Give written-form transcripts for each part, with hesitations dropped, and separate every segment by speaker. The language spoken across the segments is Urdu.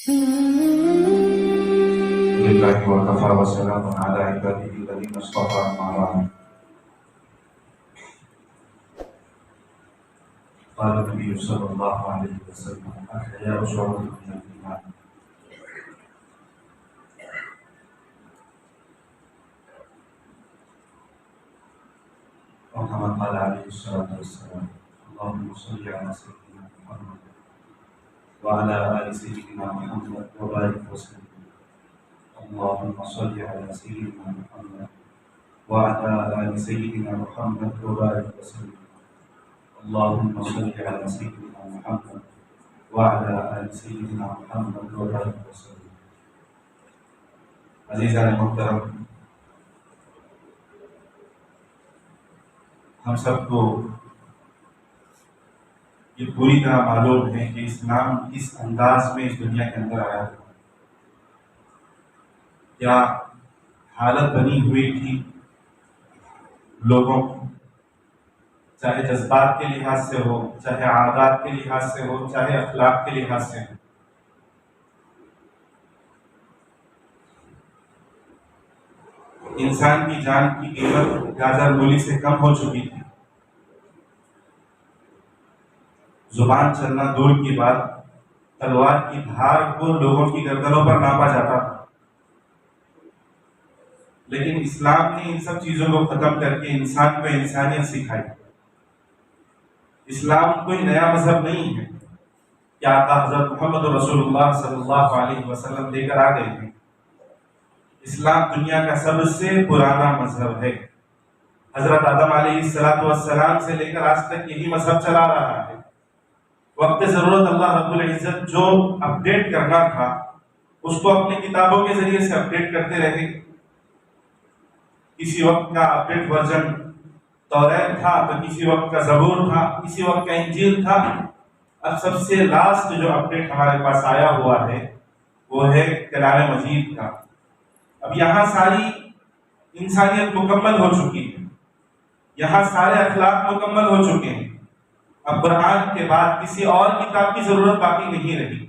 Speaker 1: لله وكفى وسلام على عباده الذين اصطفى أما بعد. قال النبي صلى الله عليه وسلم: الحياء شعبة من الإيمان. وكما قال عليه الصلاة والسلام: اللهم صل على سيدنا محمد وعلى آل سيدنا محمد وبارك وسلم. اللهم صل على سيدنا محمد وعلى آل سيدنا محمد وبارك وسلم. اللهم صل على سيدنا محمد وعلى آل سيدنا محمد وبارك وسلم. عزیزان محترم، ہم سب کو یہ پوری طرح معلوم ہے کہ اسلام کس انداز میں اس دنیا کے اندر آیا تھا، کیا حالت بنی ہوئی تھی لوگوں کی، چاہے جذبات کے لحاظ سے ہو، چاہے عادات کے لحاظ سے ہو، چاہے اخلاق کے لحاظ سے ہو۔ انسان کی جان کی قیمت گاجر مولی سے کم ہو چکی تھی، زبان چلنا دور کی بات، تلوار کی دھار کو لوگوں کی گردنوں پر ناپا جاتا تھا، لیکن اسلام نے ان سب چیزوں کو ختم کر کے انسان کو انسانیت سکھائی۔ اسلام کوئی نیا مذہب نہیں ہے کہ آقا حضرت محمد رسول اللہ صلی اللہ علیہ وسلم لے کر آ گئے ہیں۔ اسلام دنیا کا سب سے پرانا مذہب ہے۔ حضرت آدم علیہ السلام سے لے کر آج تک یہی مذہب چلا رہا ہے۔ وقت ضرورت اللہ رب العزت جو اپڈیٹ کرنا تھا اس کو اپنی کتابوں کے ذریعے سے اپڈیٹ کرتے رہے۔ کسی وقت کا اپڈیٹ ورژن توریت تھا تو کسی وقت کا زبور تھا، کسی وقت کا انجیل تھا۔ اب سب سے لاسٹ جو اپڈیٹ ہمارے پاس آیا ہوا ہے وہ ہے کلام مجید کا۔ اب یہاں ساری انسانیت مکمل ہو چکی ہے، یہاں سارے اخلاق مکمل ہو چکے ہیں۔ اب قرآن کے بعد کسی اور کتاب کی ضرورت باقی نہیں رہی۔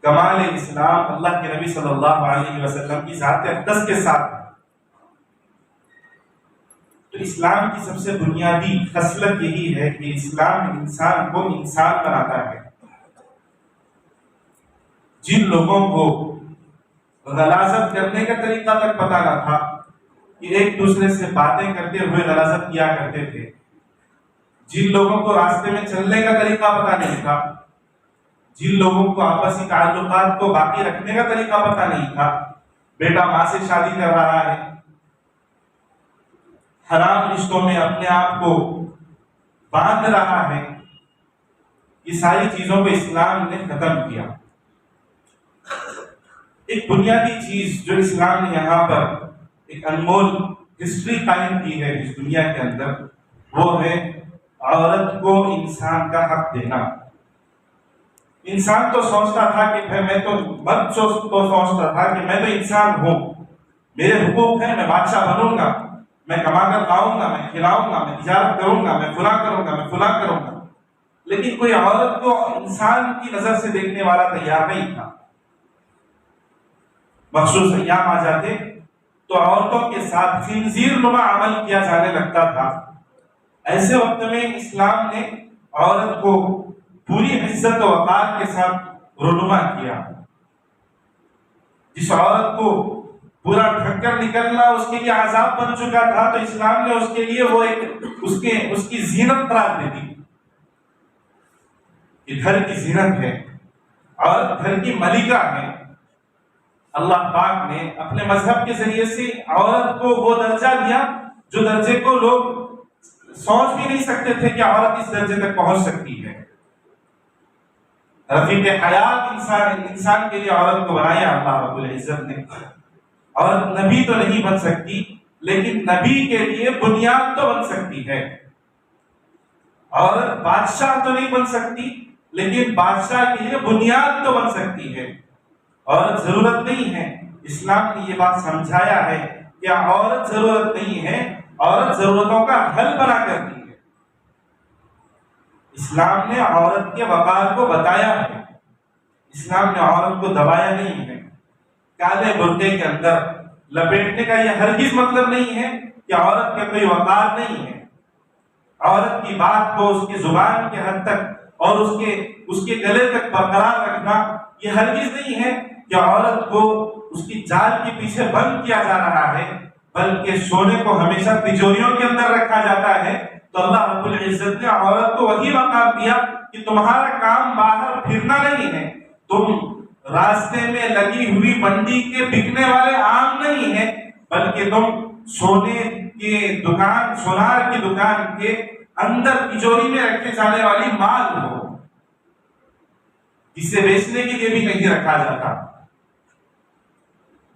Speaker 1: کمال اسلام اللہ کے نبی صلی اللہ علیہ وسلم کی ذات اقدس کے ساتھ ہے۔ تو اسلام کی سب سے بنیادی خصلت یہی ہے کہ اسلام انسان کو انسان بناتا ہے۔ جن لوگوں کو غلاظت کرنے کا طریقہ تک پتہ نہ تھا کہ ایک دوسرے سے باتیں کرتے ہوئے غلاظت کیا کرتے تھے، جن لوگوں کو راستے میں چلنے کا طریقہ پتہ نہیں تھا، جن لوگوں کو آپسی تعلقات کو باقی رکھنے کا طریقہ پتہ نہیں تھا، بیٹا ماں سے شادی کر رہا ہے، حرام رشتوں میں اپنے آپ کو باندھ رہا ہے، یہ ساری چیزوں کو اسلام نے ختم کیا۔ ایک بنیادی چیز جو اسلام نے یہاں پر ایک انمول ہسٹری قائم کی ہے اس دنیا کے اندر، وہ ہے عورت کو انسان کا حق دینا۔ انسان تو سوچتا تھا کہ میں تو مرد سوچتا تھا کہ میں تو انسان ہوں، میرے حقوق ہیں، میں بادشاہ بنوں گا، میں کما کر لاؤں گا، میں کھلاؤں گا، میں تجارت کروں گا، میں فلاں کروں گا، میں فلاں کروں گا۔ لیکن کوئی عورت کو انسان کی نظر سے دیکھنے والا تیار نہیں تھا۔ مخصوص ایام آ جاتے تو عورتوں کے ساتھ خنزیر نما عمل کیا جانے لگتا تھا۔ ایسے وقت میں اسلام نے عورت کو پوری عزت و وقار کے ساتھ رونما کیا۔ جس عورت کو پورا ڈھک کر نکلنا اس کے لیے عذاب بن چکا تھا تو اسلام نے اس کے لیے وہ ایک اس کی زینت قرار دے دی۔ یہ گھر کی زینت ہے، عورت گھر کی ملکہ ہے۔ اللہ پاک نے اپنے مذہب کے ذریعے سے عورت کو وہ درجہ دیا جو درجے کو لوگ سوچ بھی نہیں سکتے تھے کہ عورت اس درجے تک پہنچ سکتی ہے۔ رفیق حیات انسان کے لیے عورت کو بنایا اللہ رب العزت نے۔ عورت نبی تو نہیں بن سکتی لیکن نبی کے لیے بنیاد تو بن سکتی ہے۔ عورت بادشاہ تو نہیں بن سکتی لیکن بادشاہ کے لیے بنیاد تو بن سکتی ہے۔ عورت ضرورت نہیں ہے، اسلام نے یہ بات سمجھایا ہے کہ عورت ضرورت نہیں ہے، عورت ضرورتوں کا حل بنا کرتی ہے۔ اسلام نے عورت کے وقار کو بتایا ہے، اسلام نے عورت کو دبایا نہیں ہے، کالے برقعے کے اندر لپیٹنے کا یہ ہرگز مطلب نہیں ہے کہ عورت کا کوئی وقار نہیں ہے۔ عورت کی بات کو اس کی زبان کے حد تک اور اس کے گلے تک برقرار رکھنا یہ ہرگز نہیں ہے کہ عورت کو اس کی جال کے پیچھے بند کیا جا رہا ہے، بلکہ سونے کو ہمیشہ تجوریوں کے اندر رکھا جاتا ہے۔ تو اللہ رب العزت نے عورت کو وہی مقام دیا کہ تمہارا کام باہر پھرنا نہیں ہے، تم راستے میں لگی ہوئی منڈی کے بکنے والے آم نہیں ہیں، بلکہ تم سونے کی دکان، سونار کی دکان کے اندر تجوری میں رکھے جانے والی مال ہو، جسے بیچنے کے لیے بھی نہیں رکھا جاتا،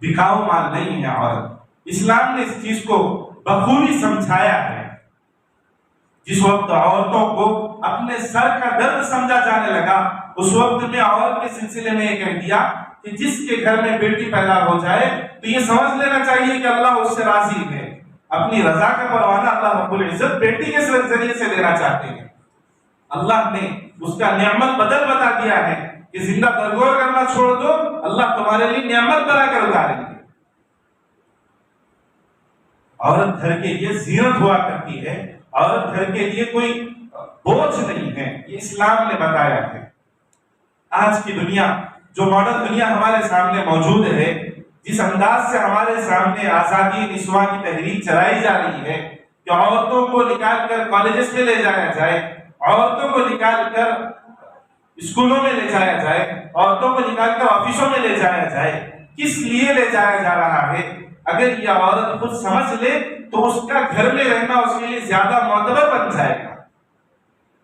Speaker 1: بکاؤ مال نہیں ہے عورت۔ اسلام نے اس چیز کو بخوبی سمجھایا ہے۔ جس وقت عورتوں کو اپنے سر کا درد سمجھا جانے لگا، اس وقت میں عورت کے سلسلے میں یہ کہہ دیا کہ جس کے گھر میں بیٹی پیدا ہو جائے تو یہ سمجھ لینا چاہیے کہ اللہ اس سے راضی ہے، اپنی رضا کا پروانہ اللہ رب العزت بیٹی کے ذریعے سے لینا چاہتے ہیں۔ اللہ نے اس کا نعمت بدل بتا دیا ہے کہ زندہ درگور کرنا چھوڑ دو، اللہ تمہارے لیے نعمت بنا کر اتاریں گے۔ عورت گھر کے لیے زینت ہوا کرتی ہے، عورت گھر کے لیے کوئی بوجھ نہیں ہے، یہ اسلام نے بتایا ہے۔ آج کی دنیا، جو ماڈرن دنیا ہمارے سامنے موجود ہے، جس انداز سے ہمارے سامنے آزادی نسواں کی تحریک چلائی جا رہی ہے کہ عورتوں کو نکال کر کالجز میں لے جایا جائے، عورتوں کو نکال کر اسکولوں میں لے جایا جائے، عورتوں کو نکال کر آفیسوں میں لے جایا جائے، کس لیے لے جایا جا رہا ہے؟ اگر یہ عورت خود سمجھ لے تو اس کا گھر میں رہنا اس کے لیے زیادہ معتبر بن جائے گا۔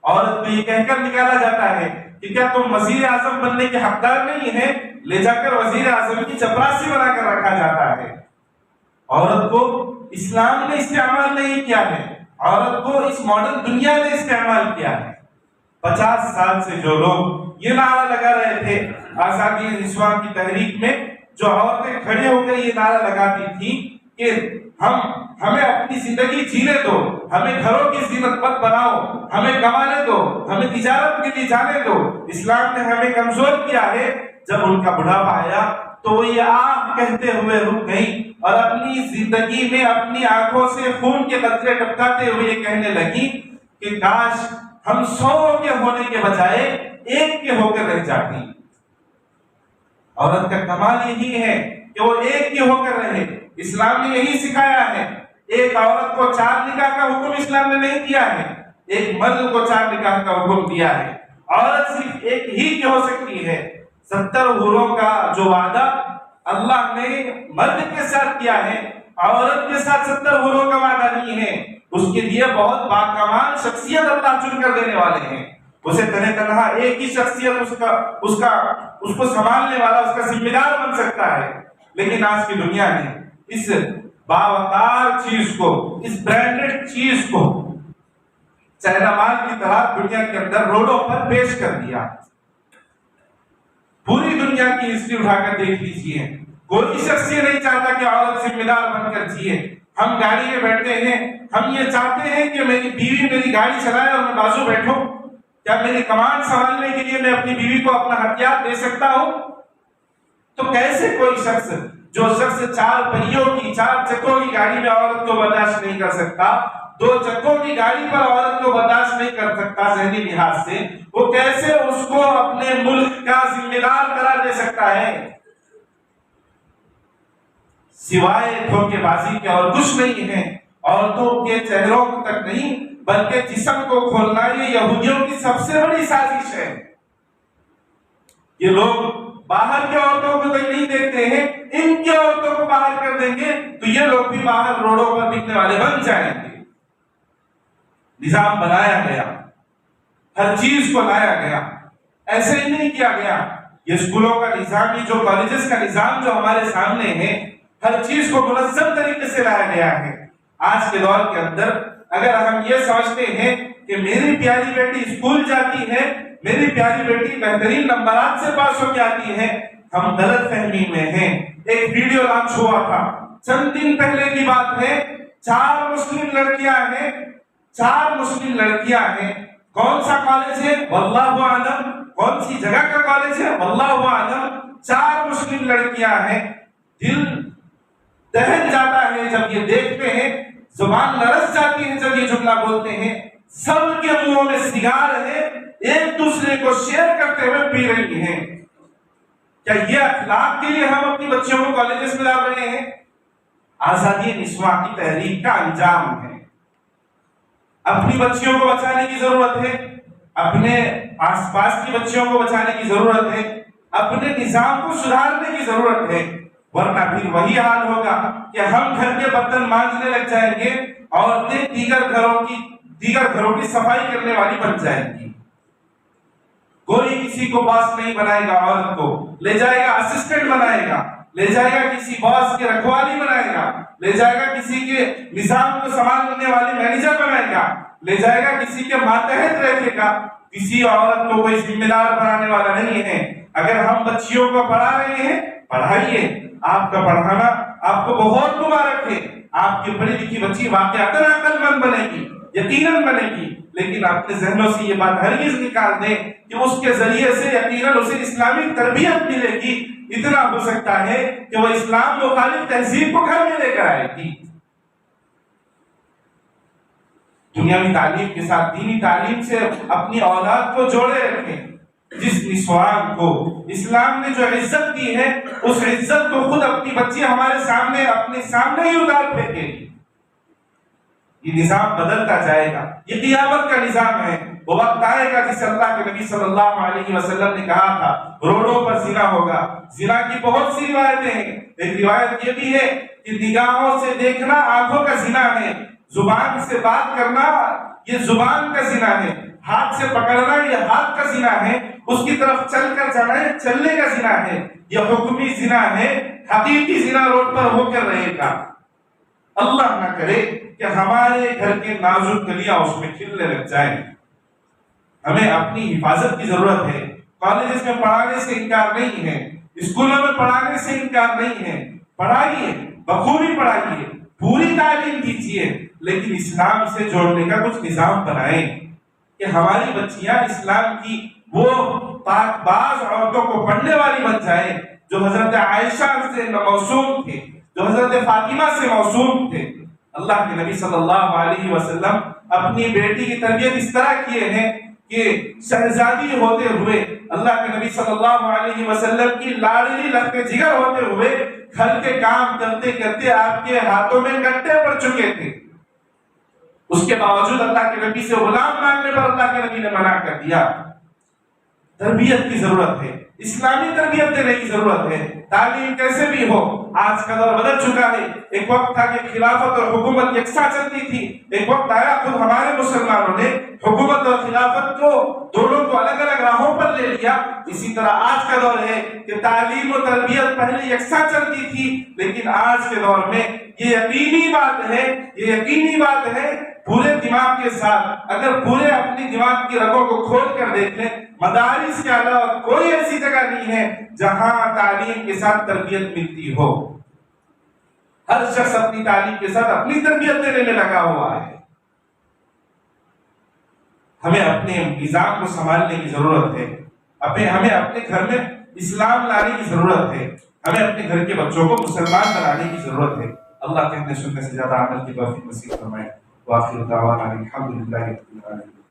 Speaker 1: عورت کو یہ کہہ کر نکالا جاتا ہے کہ کیا تم وزیر اعظم بننے کے حقدار نہیں ہے، لے جا کر وزیر اعظم کی چپراسی بنا کر رکھا جاتا ہے۔ عورت کو اسلام نے استعمال نہیں کیا ہے، عورت کو اس ماڈرن دنیا نے استعمال کیا ہے۔ 50 سال سے جو لوگ یہ نعرہ لگا رہے تھے آزادی نسواں کی تحریک میں، جو عورتیں کھڑے ہو کر یہ نعرہ لگاتی تھی کہ ہمیں اپنی زندگی جینے دو، ہمیں گھروں کی زینت مت بناؤ، ہمیں کمانے دو، ہمیں تجارت کے لیے جانے دو، اسلام نے ہمیں کمزور کیا ہے، جب ان کا بڑھاپا آیا تو وہ یہ آہ کہتے ہوئے رک گئی اور اپنی زندگی میں اپنی آنکھوں سے خون کے قطرے ٹپکاتے ہوئے یہ کہنے لگی کہ کاش ہم 100 کے ہونے کے بجائے 1 کے ہو کر رہ جاتی۔ عورت کا کمال یہی ہے کہ وہ 1 کی ہو کر رہے۔ اسلام نے یہی سکھایا ہے۔ ایک عورت کو 4 نکاح کا حکم اسلام نے نہیں دیا ہے، ایک مرد کو 4 نکاح کا حکم دیا ہے۔ عورت صرف 1 ہی کی ہو سکتی ہے۔ 70 حوروں کا جو وعدہ اللہ نے مرد کے ساتھ کیا ہے، عورت کے ساتھ 70 حوروں کا وعدہ نہیں ہے۔ اس کے لیے بہت باکمال شخصیت اللہ چن کر دینے والے ہیں۔ اسے تنہا ایک ہی شخصیت اس کو سنبھالنے والا، اس کا ذمہ دار بن سکتا ہے۔ لیکن آج کی دنیا نے اس باوقار چیز کو، اس برانڈڈ چیز کو چائنا مال کی طرح دنیا کے اندر روڈوں پر پیش کر دیا۔ پوری دنیا کی ہسٹری اٹھا کر دیکھ لیجیے، کوئی شخص یہ نہیں چاہتا کہ عورت ذمہ دار بن کر جیے۔ ہم گاڑی میں بیٹھتے ہیں، ہم یہ چاہتے ہیں کہ میری بیوی میری گاڑی چلائے اور میں بازو بیٹھوں۔ کیا میری کمان سنبھالنے کے لیے میں اپنی بیوی کو اپنا ہتھیار دے سکتا ہوں؟ تو کیسے کوئی شخص، جو شخص 4 پہیوں کی، 4 چکوں کی گاڑی میں عورت کو برداشت نہیں کر سکتا، 2 چکوں کی گاڑی پر عورت کو برداشت نہیں کر سکتا ذہنی لحاظ سے، وہ کیسے اس کو اپنے ملک کا ذمہ دار قرار دے سکتا ہے؟ سوائے دھوکے بازی کے اور کچھ نہیں ہے۔ عورتوں کے چہروں تک نہیں بلکہ جسم کو کھولنا یہ یہودیوں کی سب سے بڑی سازش ہے۔ یہ لوگ باہر کے عورتوں کو نہیں دیکھتے ہیں، ان کی عورتوں کو باہر کر دیں گے تو یہ لوگ بھی باہر روڈوں پر بکنے والے بن جائیں گے۔ نظام بنایا گیا، ہر چیز کو لایا گیا، ایسے ہی نہیں کیا گیا۔ یہ اسکولوں کا نظام، یہ جو کالجز کا نظام جو ہمارے سامنے ہے، ہر چیز کو منظم طریقے سے لایا گیا ہے۔ آج کے دور کے اندر اگر ہم یہ سمجھتے ہیں کہ میری پیاری بیٹی اسکول جاتی ہے، میری پیاری بیٹی بہترین نمبرات سے پاس ہو کے آتی ہے، ہم غلط فہمی میں ہیں۔ ایک ویڈیو لانچ ہوا تھا چند دن پہلے کی بات ہے، 4 مسلم لڑکیاں ہیں کون سا کالج ہے واللہ اعلم، کون سی جگہ کا کالج ہے واللہ اعلم، 4 مسلم لڑکیاں ہیں، دل دہل جاتا ہے جب یہ دیکھتے ہیں، زبان لرز جاتی ہے جب یہ جملہ بولتے ہیں، سب کے منہوں میں سگار ہے، ایک دوسرے کو شیئر کرتے ہوئے پی رہی ہیں۔ کیا یہ اخلاق کے لیے ہم اپنی بچیوں کو کالجز میں لا رہے ہیں؟ آزادی نسواں کی تحریک کا انجام ہے۔ اپنی بچیوں کو بچانے کی ضرورت ہے، اپنے آس پاس کی بچیوں کو بچانے کی ضرورت ہے، اپنے نظام کو سدھارنے کی ضرورت ہے، ورنہ پھر وہی حال ہوگا کہ ہم گھر کے برتن مانجنے لگ جائیں گے، عورتیں دیگر گھروں کی صفائی کرنے والی بن جائیں گی۔ کوئی کسی کو باس نہیں بنائے گا، عورت کو لے جائے گا اسسٹنٹ بنائے گا، لے جائے گا کسی باس کی رکھوالی بنائے گا، لے جائے گا کسی کے نظام کو سنبھالنے والی مینیجر بنائے گا، لے جائے گا کسی کے ماتحت رکھے گا۔ کسی عورت کو کوئی ذمہ دار بنانے والا نہیں ہے۔ اگر ہم بچیوں کو پڑھا رہے ہیں، پڑھائیے، آپ کا پڑھانا آپ کو بہت مبارک ہے، آپ کی پڑھی لکھی بچی واقعتاً عقل مند بنے گی، یقیناً بنے گی، لیکن اپنے ذہنوں سے یہ بات ہرگز نکال دیں کہ اس کے ذریعے سے یقیناً اسے اسلامی تربیت ملے گی۔ اتنا ہو سکتا ہے کہ وہ اسلام مخالف تہذیب کو گھر میں لے کر آئے گی۔ دنیاوی تعلیم کے ساتھ دینی تعلیم سے اپنی اولاد کو جوڑے رکھیں۔ جس نسوان کو اسلام نے جو عزت دی ہے، اس عزت کو خود اپنی بچی ہمارے سامنے اپنے سامنے ہی اتار پھینکے گی۔ یہ نظام بدلتا جائے گا، یہ قیامت کا نظام ہے۔ وہ وقت آئے گا جسے اللہ کے نبی صلی اللہ علیہ وسلم نے کہا تھا روڈوں پر زنا ہوگا۔ زنا کی بہت سی روایتیں ہیں، ایک روایت یہ بھی ہے کہ نگاہوں سے دیکھنا آنکھوں کا زنا ہے، زبان سے بات کرنا یہ زبان کا زنا ہے، ہاتھ سے پکڑنا یہ ہاتھ کا زنا ہے، اس کی طرف چل کر جانا چلنے کا زنا ہے، یہ حکمی زنا ہے، حقیقی زنا روڈ پر ہو کر رہے گا۔ اللہ نہ کرے کہ ہمارے گھر کے نازک کلیاں اس میں کھلنے لگ جائیں۔ ہمیں اپنی حفاظت کی ضرورت ہے۔ کالجز میں پڑھانے سے انکار نہیں ہے، اسکولوں میں پڑھانے سے انکار نہیں ہے، پڑھائیے، بخوبی پڑھائیے، پوری تعلیم دیجیے، لیکن اسلام سے جوڑنے کا کچھ نظام بنائیں کہ ہماری بچیاں اسلام کی وہ پاک باز عورتوں کو پڑھنے والی بن جائیں جو حضرت عائشہ سے موسوم تھے، جو حضرت فاطمہ سے موسوم تھے۔ اللہ کے نبی صلی اللہ علیہ وسلم اپنی بیٹی کی تربیت اس طرح کیے ہیں کہ شہزادی ہوتے ہوئے اللہ کے نبی صلی اللہ علیہ وسلم کی لاڈلی لخت جگر ہوتے ہوئے گھر کے کام کرتے کرتے آپ کے ہاتھوں میں کٹے پڑ چکے تھے۔ اس کے باوجود اللہ کے نبی سے غلام مانگنے پر اللہ کے نبی نے منع کر دیا۔ تربیت کی ضرورت ہے، اسلامی تربیت دینے کی ضرورت ہے۔ تعلیم کیسے بھی ہو، آج کا دور بدل چکا ہے۔ ایک وقت تھا کہ خلافت اور حکومت یکساں چلتی تھی، ایک وقت آیا خود ہمارے مسلمانوں نے حکومت اور خلافت کو دونوں کو الگ الگ راہوں پر لے لیا۔ اسی طرح آج کا دور ہے کہ تعلیم و تربیت پہلے یکساں چلتی تھی، لیکن آج کے دور میں یہ یقینی بات ہے پورے دماغ کے ساتھ، اگر پورے اپنی دماغ کی رگوں کو کھول کر دیکھ لیں، مدارس کے علاوہ کوئی ایسی جگہ نہیں ہے جہاں تعلیم کے ساتھ تربیت ملتی ہو۔ ہر شخص اپنی تعلیم کے ساتھ اپنی تربیت دینے میں لگا ہوا ہے۔ ہمیں اپنے نظام کو سنبھالنے کی ضرورت ہے، ہمیں اپنے گھر میں اسلام لانے کی ضرورت ہے، ہمیں اپنے گھر کے بچوں کو مسلمان بنانے کی ضرورت ہے۔ اللہ کہنے سننے سے زیادہ عمل کی توفیق نصیب فرمائے۔ وآخر دعوانا الحمد للہ رب العالمین۔